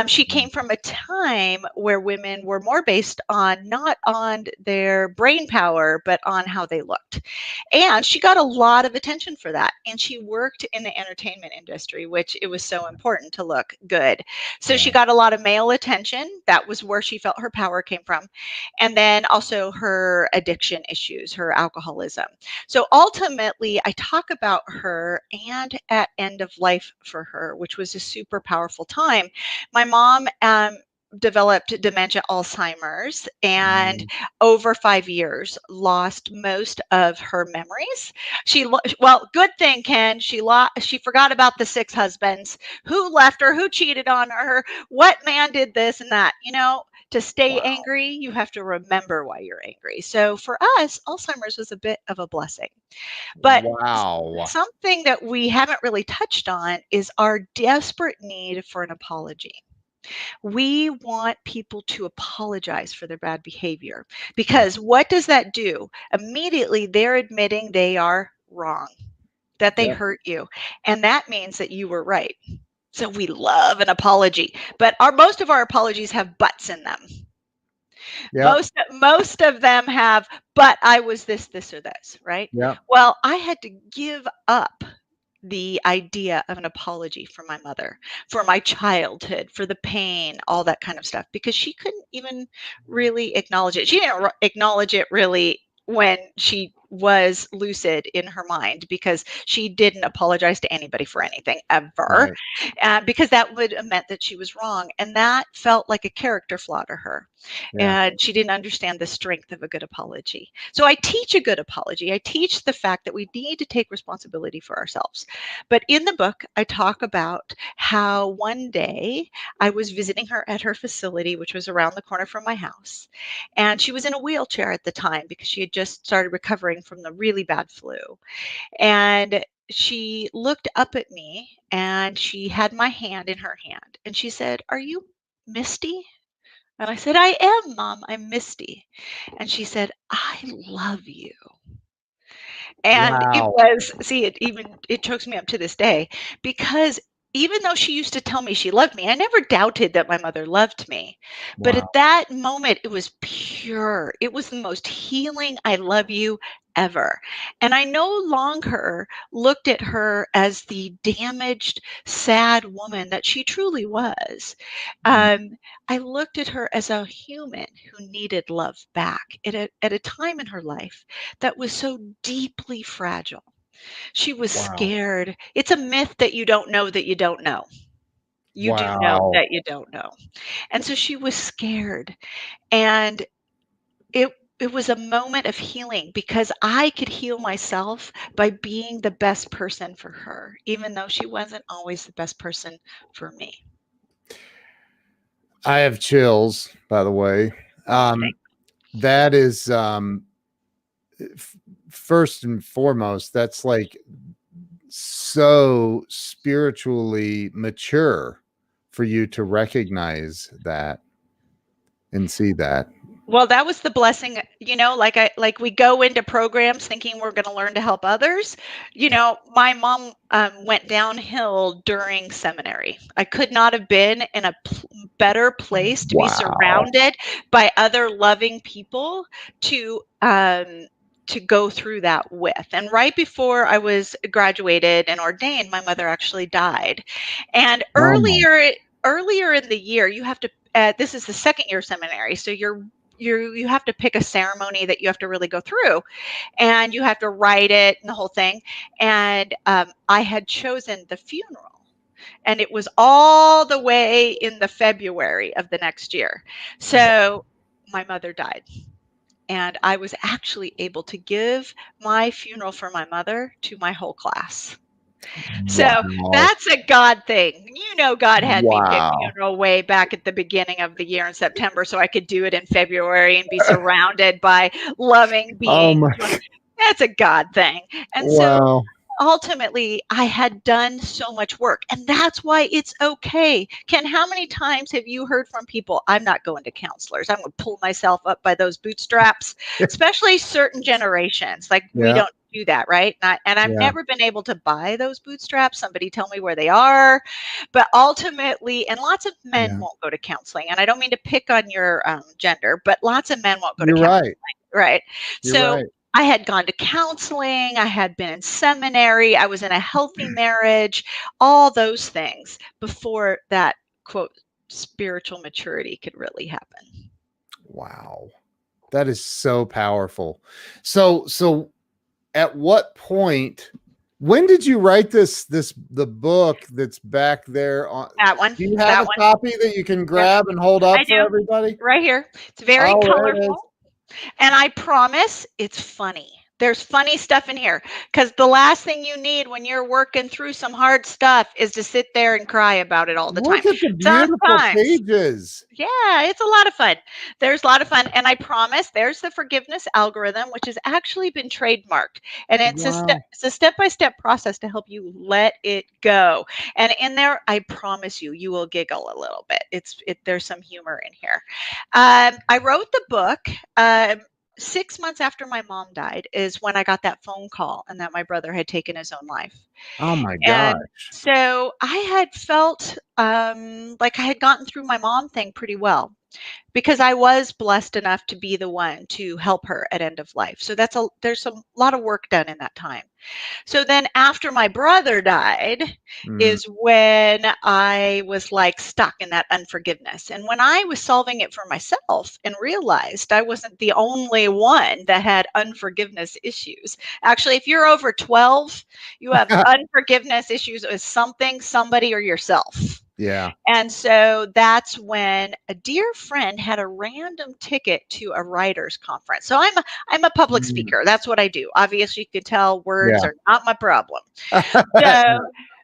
She came from a time where women were more based on not on their brain power, but on how they looked. And she got a lot of attention for that. And she worked in the entertainment industry, which it was so important to look good. So she Yeah. got a lot of male attention. That was where she felt her power came from. And then also her addiction issues, her alcoholism. So ultimately, I talk about her and at end of life for her, which was a super powerful time. My mom developed dementia, Alzheimer's, and Mhm. over 5 years lost most of her memories. Well, good thing, Ken, she forgot about the 6 husbands, who left her, who cheated on her, what man did this and that. To stay Wow. angry, you have to remember why you're angry. So for us, Alzheimer's was a bit of a blessing. But Wow. something that we haven't really touched on is our desperate need for an apology. We want people to apologize for their bad behavior, Yeah. because what does that do? Immediately, they're admitting they are wrong, that they Yep. hurt you. And that means that you were right. So we love an apology, but most of our apologies have buts in them. Yep. Most of them have, but I was this, or this, right? Yep. Well, I had to give up the idea of an apology for my mother, for my childhood, for the pain, all that kind of stuff, because she couldn't even really acknowledge it. She didn't acknowledge it really when she was lucid in her mind, because she didn't apologize to anybody for anything ever, Right. because that would have meant that she was wrong. And that felt like a character flaw to her. Yeah. And she didn't understand the strength of a good apology. So I teach a good apology. I teach the fact that we need to take responsibility for ourselves. But in the book, I talk about how one day I was visiting her at her facility, which was around the corner from my house. And she was in a wheelchair at the time because she had just started recovering from the really bad flu. And she looked up at me and she had my hand in her hand. And she said, "Are you Misty?" And I said, "I am, Mom. I'm Misty." And she said, "I love you." And it Wow. was, see, it chokes me up to this day, because even though she used to tell me she loved me, I never doubted that my mother loved me. But Wow. at that moment, it was pure. It was the most healing "I love you" ever. And I no longer looked at her as the damaged, sad woman that she truly was. Mm. I looked at her as a human who needed love back at a time in her life that was so deeply fragile. She was Wow. scared. It's a myth that you don't know that you don't know. You do know Wow. that you don't know. And so she was scared. And it it was a moment of healing, because I could heal myself by being the best person for her, even though she wasn't always the best person for me. I have chills, by the way. Oh, Um, that is f- first and foremost, that's like so spiritually mature for you to recognize that and see that. well, that was the blessing, like we go into programs thinking we're going to learn to help others. My mom went downhill during seminary. I could not have been in a better place to be Wow. surrounded by other loving people to go through that with. And right before I was graduated and ordained, my mother actually died. And Oh my. earlier in the year, you have to. This is the second year seminary, so you have to pick a ceremony that you have to really go through, and you have to write it and the whole thing. And I had chosen the funeral, and it was all the way in the February of the next year. So my mother died, and I was actually able to give my funeral for my mother to my whole class. So Wow. that's a God thing. God had me pick Wow. funeral way back at the beginning of the year in September, so I could do it in February and be surrounded by loving Oh beings. my. That's a God thing. And so Wow. ultimately I had done so much work, and that's why it's okay. Ken, how many times have you heard from people, I'm not going to counselors, I'm going to pull myself up by those bootstraps, especially certain generations, like we Yeah, don't do that, right? And I've yeah, never been able to buy those bootstraps. Somebody tell me where they are. But ultimately, and lots of men yeah. won't go to counseling, and I don't mean to pick on your gender, but lots of men won't go to You're counseling, right. right? You're So right. I had gone to counseling, I had been in seminary, I was in a healthy marriage, all those things before that quote spiritual maturity could really happen. Wow. That is so powerful. So at what point, when did you write the book that's back there on, That one, do you have that a one. copy that you can Yep, grab and hold I up for do. everybody? Right here. It's very Oh, there it is. colorful. And I promise it's funny. There's funny stuff in here because the last thing you need when you're working through some hard stuff is to sit there and cry about it all the time. Look at the beautiful Sometimes, pages. yeah, it's a lot of fun. There's a lot of fun. And I promise there's the forgiveness algorithm, which has actually been trademarked. And Wow. it's a step-by-step process to help you let it go. And in there, I promise you, you will giggle a little bit. There's some humor in here. I wrote the book. Um, 6 months after my mom died is when I got that phone call and that my brother had taken his own life. Oh my And gosh. so I had felt like I had gotten through my mom thing pretty well because I was blessed enough to be the one to help her at end of life. So there's a lot of work done in that time. So then after my brother died Mm. is when I was like stuck in that unforgiveness. And when I was solving it for myself and realized I wasn't the only one that had unforgiveness issues. Actually, if you're over 12, you have unforgiveness issues with something, somebody, or yourself. Yeah. And so that's when a dear friend had a random ticket to a writers conference. So I'm a public Mm. speaker. That's what I do. Obviously, you could tell words Yeah. are not my problem. So,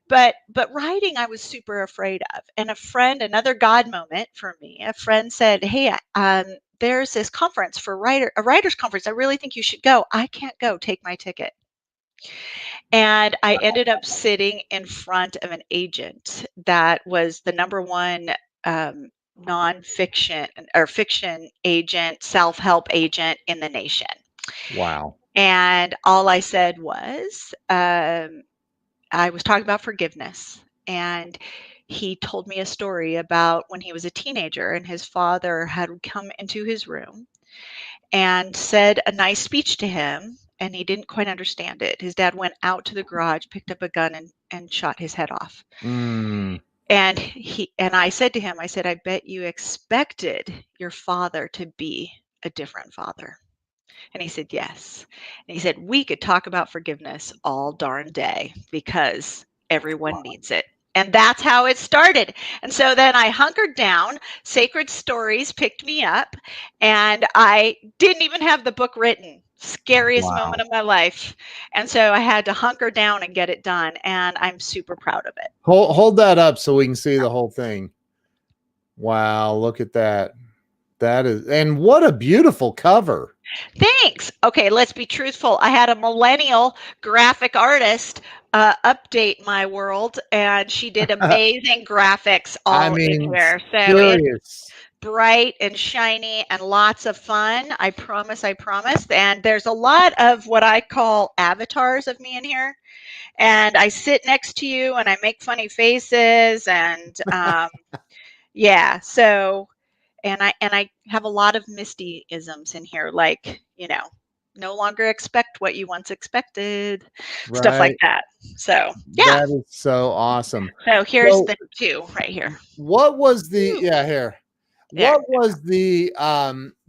but writing I was super afraid of. And another God moment for me, a friend said, "Hey, there's this conference for a writers conference. I really think you should go. I can't go. Take my ticket." And I ended up sitting in front of an agent that was the number one nonfiction or fiction agent, self help agent in the nation. Wow. And all I said was, I was talking about forgiveness. And he told me a story about when he was a teenager and his father had come into his room and said a nice speech to him, and he didn't quite understand it. His dad went out to the garage, picked up a gun, and shot his head off. Mm. And I said to him, I said, I bet you expected your father to be a different father. And he said, yes. And he said, we could talk about forgiveness all darn day because everyone needs it. And that's how it started. And so then I hunkered down. Sacred Stories picked me up, and I didn't even have the book written. Scariest moment Wow. of my life. And so I had to hunker down and get it done. And I'm super proud of it. Hold that up so we can see the whole thing. Wow, look at that. That is, and what a beautiful cover. Thanks. Okay, let's be truthful. I had a millennial graphic artist update my world, and she did amazing graphics I all in mean, here. So it's serious. bright and shiny and lots of fun. I promise, I promise. And there's a lot of what I call avatars of me in here. And I sit next to you and I make funny faces. And yeah, so and I have a lot of Misty isms in here, like, no longer expect what you once expected, stuff like Right. that. So yeah. That is so awesome. So here's So the two right here. what was the, Woo. yeah, here. There. What was the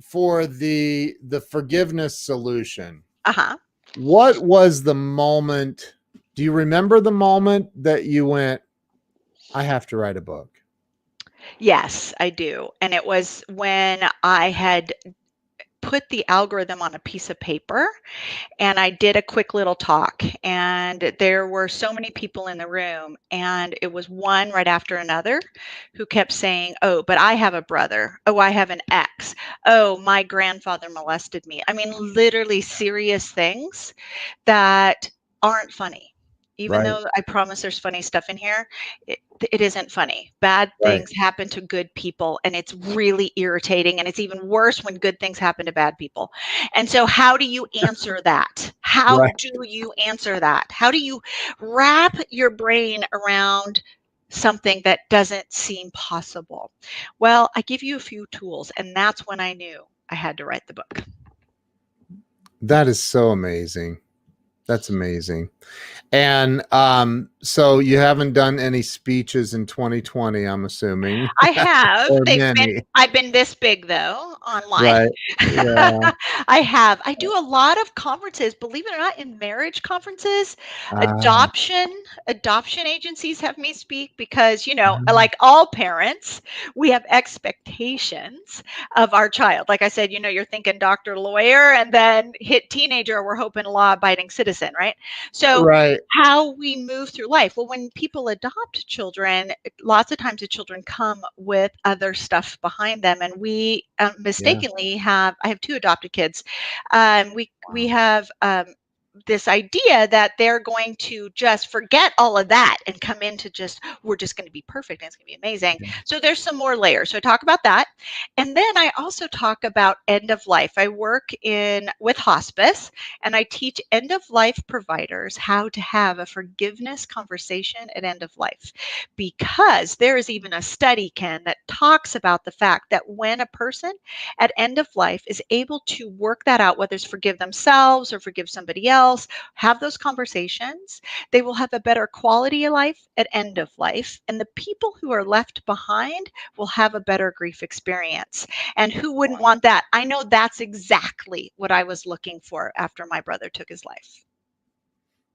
for the forgiveness solution? Uh-huh. What was the moment? Do you remember the moment that you went, I have to write a book? Yes, I do. And it was when I had put the algorithm on a piece of paper and I did a quick little talk, and there were so many people in the room, and it was one right after another who kept saying, "Oh, but I have a brother. Oh, I have an ex. Oh, my grandfather molested me." I mean, literally serious things that aren't funny. Even Right. though I promise there's funny stuff in here, it isn't funny. Bad Right. things happen to good people, and it's really irritating. And it's even worse when good things happen to bad people. And so, how do you answer that? How Right. do you answer that? How do you wrap your brain around something that doesn't seem possible? Well, I give you a few tools, and that's when I knew I had to write the book. That is so amazing. That's amazing. And so you haven't done any speeches in 2020, I'm assuming, I have. or many, I've been this big though online. right? Yeah. I have. I do a lot of conferences, believe it or not, in marriage conferences. Uh, Adoption, adoption agencies have me speak because, mhm. like all parents, we have expectations of our child. Like I said, you're thinking doctor, lawyer, and then hit teenager, we're hoping law abiding citizen, right? So Right. how we move through life. Well, when people adopt children, lots of times the children come with other stuff behind them, and we Yeah. mistakenly have. I have two adopted kids. We Wow. have this idea that they're going to just forget all of that and come into just we're just going to be perfect and it's going to be amazing. Yeah. So there's some more layers. So I talk about that, and then I also talk about end of life. I work in with hospice, and I teach end of life providers how to have a forgiveness conversation at end of life, because there is even a study, Ken, that talks about the fact that when a person at end of life is able to work that out, whether it's forgive themselves or forgive somebody else, have those conversations, they will have a better quality of life at end of life. And the people who are left behind will have a better grief experience. And who wouldn't want that? I know that's exactly what I was looking for after my brother took his life.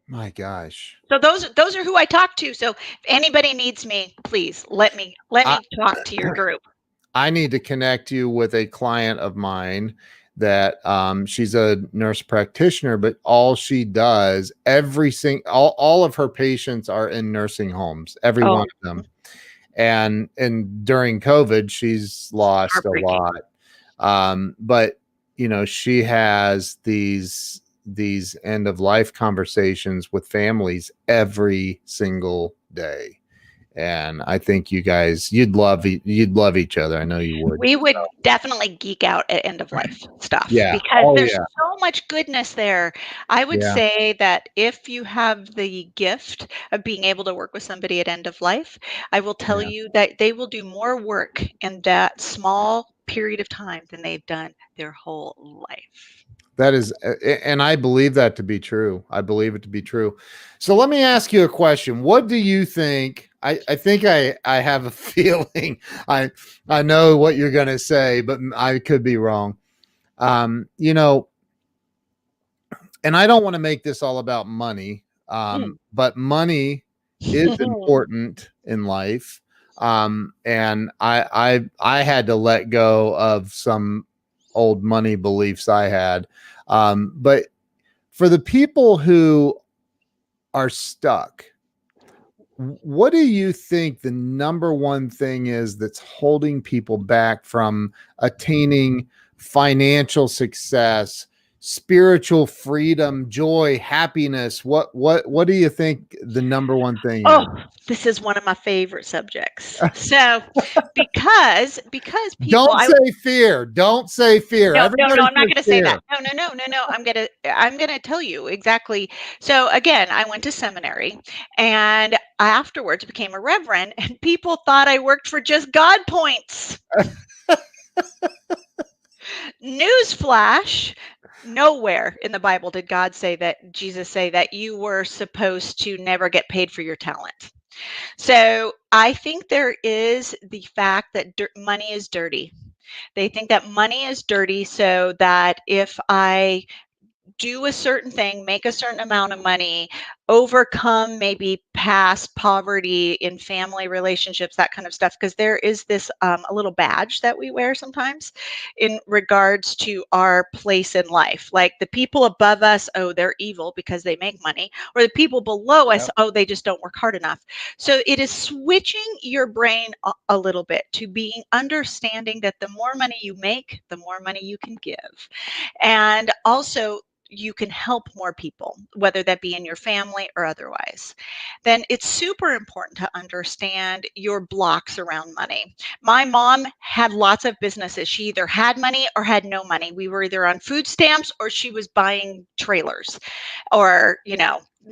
My gosh. So those are who I talk to. So if anybody needs me, please let I me talk to your group. I need to connect you with a client of mine that she's a nurse practitioner, but all she does all of her patients are in nursing homes, every one Oh, of them. And during COVID, she's lost a heartbreaking. lot. But she has these end of life conversations with families every single day. And I think you'd love each other. I know you would. We would So, definitely geek out at end of life stuff yeah. because Oh there's yeah. so much goodness there. I would Yeah. say that if you have the gift of being able to work with somebody at end of life, I will tell Yeah. you that they will do more work in that small period of time than they've done their whole life. That is, and I believe that to be true. I believe it to be true. So let me ask you a question. What do you think? I think I have a feeling. I know what you're going to say, but I could be wrong. Um, you know, and I don't want to make this all about money. Mm. But money is important in life. And I had to let go of some old money beliefs I had. But for the people who are stuck, what do you think the number one thing is that's holding people back from attaining financial success, spiritual freedom, joy, happiness? What do you think the number one thing is? Oh, this is one of my favorite subjects. So, because people, Don't say fear. Don't say fear. no, no, no, Everybody I'm not says gonna say that. fear. No, no, no, no, no. I'm gonna tell you exactly. So again, I went to seminary, and I afterwards became a reverend, and people thought I worked for just God points. Newsflash, nowhere in the Bible did Jesus say that you were supposed to never get paid for your talent. So I think there is the fact that money is dirty. They think that money is dirty, so that if I do a certain thing, make a certain amount of money, overcome maybe past poverty in family relationships, that kind of stuff. Because there is this a little badge that we wear sometimes in regards to our place in life. Like the people above us, oh, they're evil because they make money, or the people below us, Yep. oh, they just don't work hard enough. So it is switching your brain a little bit to being understanding that the more money you make, the more money you can give. And also, you can help more people, whether that be in your family or otherwise, then it's super important to understand your blocks around money. My mom had lots of businesses. She either had money or had no money. We were either on food stamps or she was buying trailers or,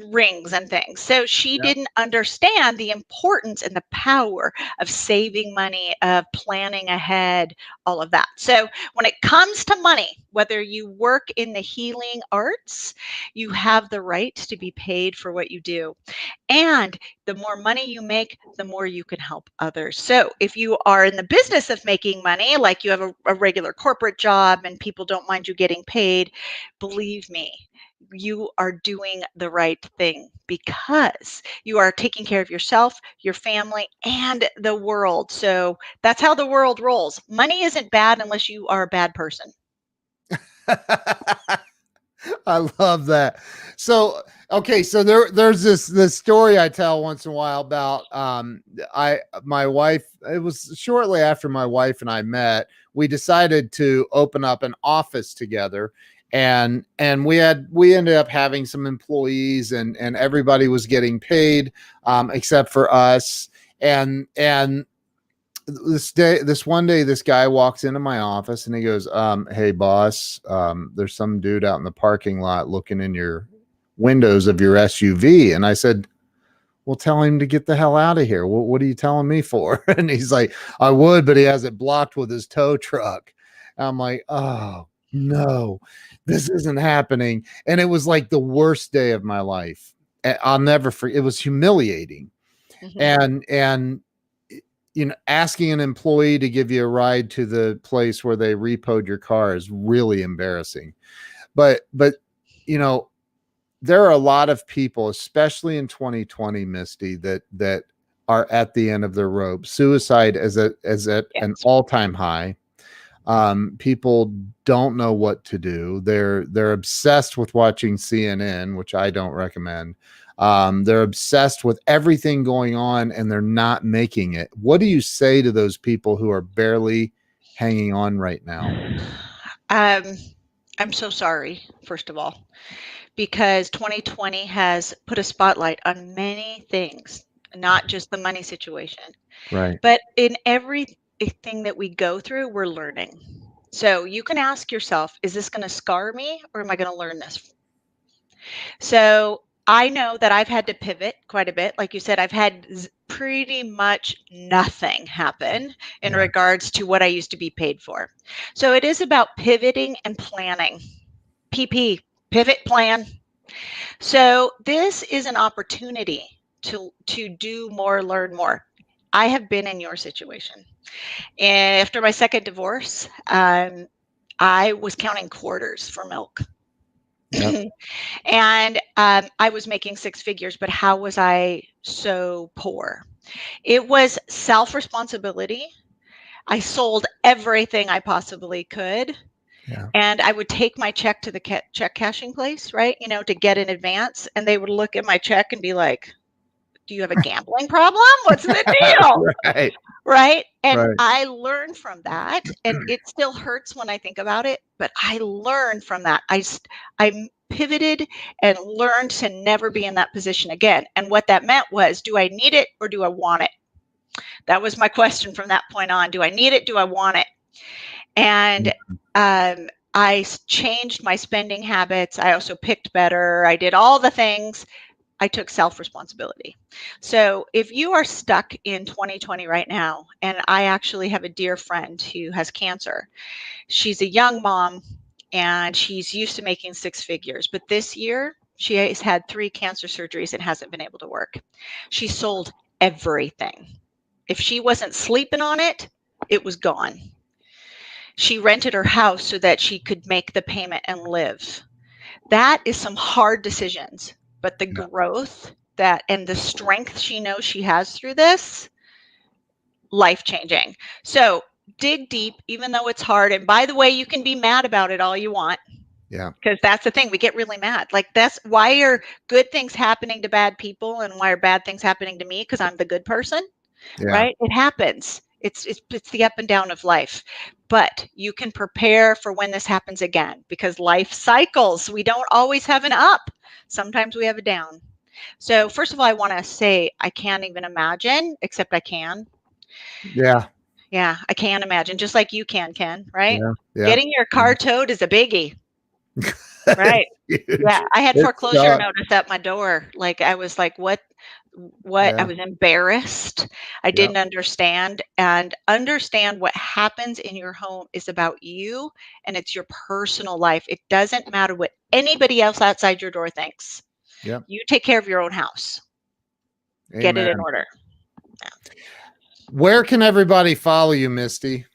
rings and things. So she Yep. didn't understand the importance and the power of saving money, of planning ahead, all of that. So when it comes to money, whether you work in the healing arts, you have the right to be paid for what you do. And the more money you make, the more you can help others. So if you are in the business of making money, like you have a regular corporate job and people don't mind you getting paid, believe me, you are doing the right thing because you are taking care of yourself, your family, and the world. So that's how the world rolls. Money isn't bad unless you are a bad person. I love that. So, okay, so there's this story I tell once in a while about my wife. It was shortly after my wife and I met. We decided to open up an office together, and we ended up having some employees, and everybody was getting paid except for us. And this one day, this guy walks into my office and he goes, hey boss, there's some dude out in the parking lot looking in your windows of your SUV. And I said, well, tell him to get the hell out of here. What are you telling me for? And he's like, I would, but he has it blocked with his tow truck. I'm like, oh no, this isn't happening. And it was like the worst day of my life. I'll never forget. It was humiliating. Mhm. And asking an employee to give you a ride to the place where they repoed your car is really embarrassing. But you know, there are a lot of people, especially in 2020, Misty, that are at the end of their rope. Suicide is at an Yes. all-time high. People don't know what to do. They're obsessed with watching CNN, which I don't recommend. They're obsessed with everything going on and they're not making it. What do you say to those people who are barely hanging on right now? Um, I'm so sorry, first of all, because 2020 has put a spotlight on many things, not just the money situation, Right. but in everything that we go through, we're learning. So you can ask yourself, is this going to scar me or am I going to learn this? So I know that I've had to pivot quite a bit. Like you said, I've had pretty much nothing happen in Yeah. regards to what I used to be paid for. So it is about pivoting and planning. PP, pivot plan. So this is an opportunity to do more, learn more. I have been in your situation. And after my second divorce, I was counting quarters for milk. Yep. And I was making six figures, but how was I so poor? It was self responsibility. I sold everything I possibly could. Yeah. And I would take my check to the check cashing place, right? To get in advance. And they would look at my check and be like, do you have a gambling problem? What's the deal? Right. Right. And Right. I learned from that. And it still hurts when I think about it, but I learned from that. I pivoted and learned to never be in that position again. And what that meant was, do I need it or do I want it? That was my question from that point on. Do I need it? Do I want it? And I changed my spending habits. I also picked better. I did all the things. I took self responsibility. So if you are stuck in 2020 right now, and I actually have a dear friend who has cancer, she's a young mom and she's used to making six figures, but this year she has had 3 cancer surgeries and hasn't been able to work. She sold everything. If she wasn't sleeping on it, it was gone. She rented her house so that she could make the payment and live. That is some hard decisions, but the Yeah. growth that and the strength she knows she has through this, life changing. So dig deep, even though it's hard. And by the way, you can be mad about it all you want, Yeah. because that's the thing. We get really mad. Like, that's why are good things happening to bad people and why are bad things happening to me? Because I'm the good person, Yeah. right? It happens. It's the up and down of life. But you can prepare for when this happens again, because life cycles. We don't always have an up. Sometimes we have a down. So first of all, I want to say I can't even imagine, except I can. Yeah. Yeah, I can imagine, just like you can, Ken, right? Yeah. Yeah. Getting your car towed is a biggie. Right. Huge. Yeah, I had It foreclosure sucks. notice at my door. Like, I was like, what? I Yeah. was embarrassed. I Yeah. didn't understand. And understand what happens in your home is about you, and it's your personal life. It doesn't matter what anybody else outside your door thinks. Yeah. You take care of your own house. Get it in Amen. order. Where can everybody follow you, Misty? Or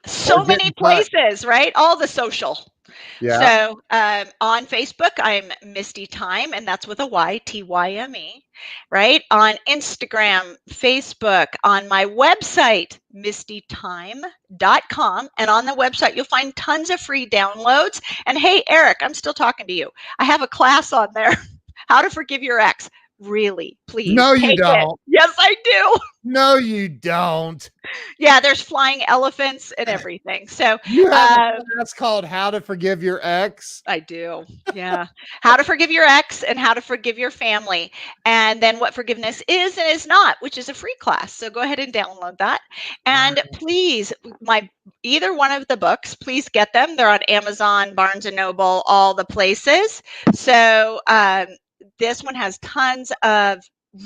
So get many in touch? places, right? All the social. Yeah. So on Facebook, I'm Misty Tyme, and that's with a Y, Tyme, right? On Instagram, Facebook, on my website, mistytyme.com. And on the website, you'll find tons of free downloads. And hey, Eric, I'm still talking to you. I have a class on there, How to Forgive Your Ex. Really, please No, you take it. don't. Yes, I do. No, you don't. Yeah, there's flying elephants and everything. So You have a uh, class called How to Forgive Your Ex. I do. Yeah. How to forgive your ex and how to forgive your family. And then what forgiveness is and is not, which is a free class. So go ahead and download that. Wow. And please, either one of the books, please get them. They're on Amazon, Barnes and Noble, all the places. So this one has tons of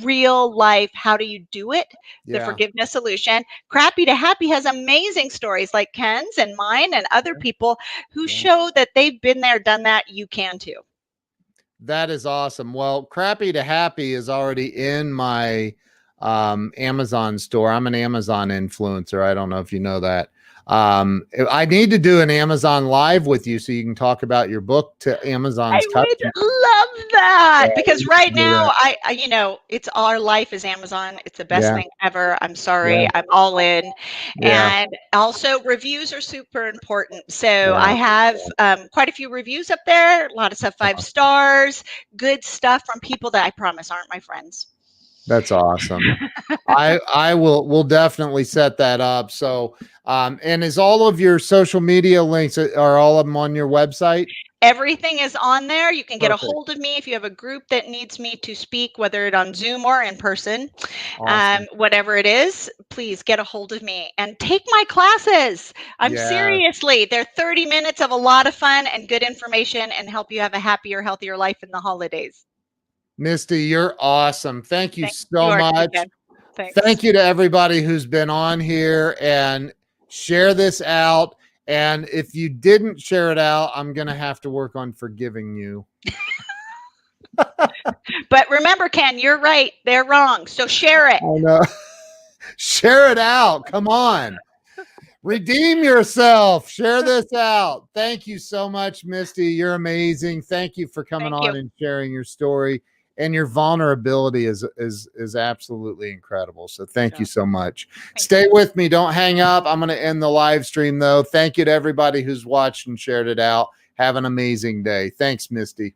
real life, how do you do it, the Yeah. forgiveness solution. Crappy to Happy has amazing stories like Ken's and mine and other people who show that they've been there, done that. You can too. That is awesome. Well, Crappy to Happy is already in my Amazon store. I'm an Amazon influencer. I don't know if you know that. I need to do an Amazon live with you so you can talk about your book to Amazon's I would customers. love that, Yeah, because we right should do now that. it's our life is Amazon. It's the best Yeah. thing ever. I'm Yeah. sorry. I'm all in. Yeah. And also reviews are super important. So Yeah. I have quite a few reviews up there, a lot of stuff 5 stars, good stuff from people that I promise aren't my friends. That's awesome. We'll definitely set that up. So and is all of your social media links, are all of them on your website? Everything is on there. You can get a Perfect. hold of me if you have a group that needs me to speak, whether it's on Zoom or in person. Awesome. Whatever it is, please get a hold of me and take my classes. I'm Yeah. seriously, they're 30 minutes of a lot of fun and good information and help you have a happier, healthier life in the holidays. Misty, you're awesome. Thank you so much. Thanks. Thank you to everybody who's been on here, and share this out. And if you didn't share it out, I'm going to have to work on forgiving you. But remember, Ken, you're right. They're wrong. So share it. I know. Share it out. Come on. Redeem yourself. Share this out. Thank you so much, Misty. You're amazing. Thank you for coming on and sharing your story. And your vulnerability is absolutely incredible. So thank you so much. Stay with me. Don't hang up. I'm going to end the live stream, though. Thank you to everybody who's watched and shared it out. Have an amazing day. Thanks, Misty.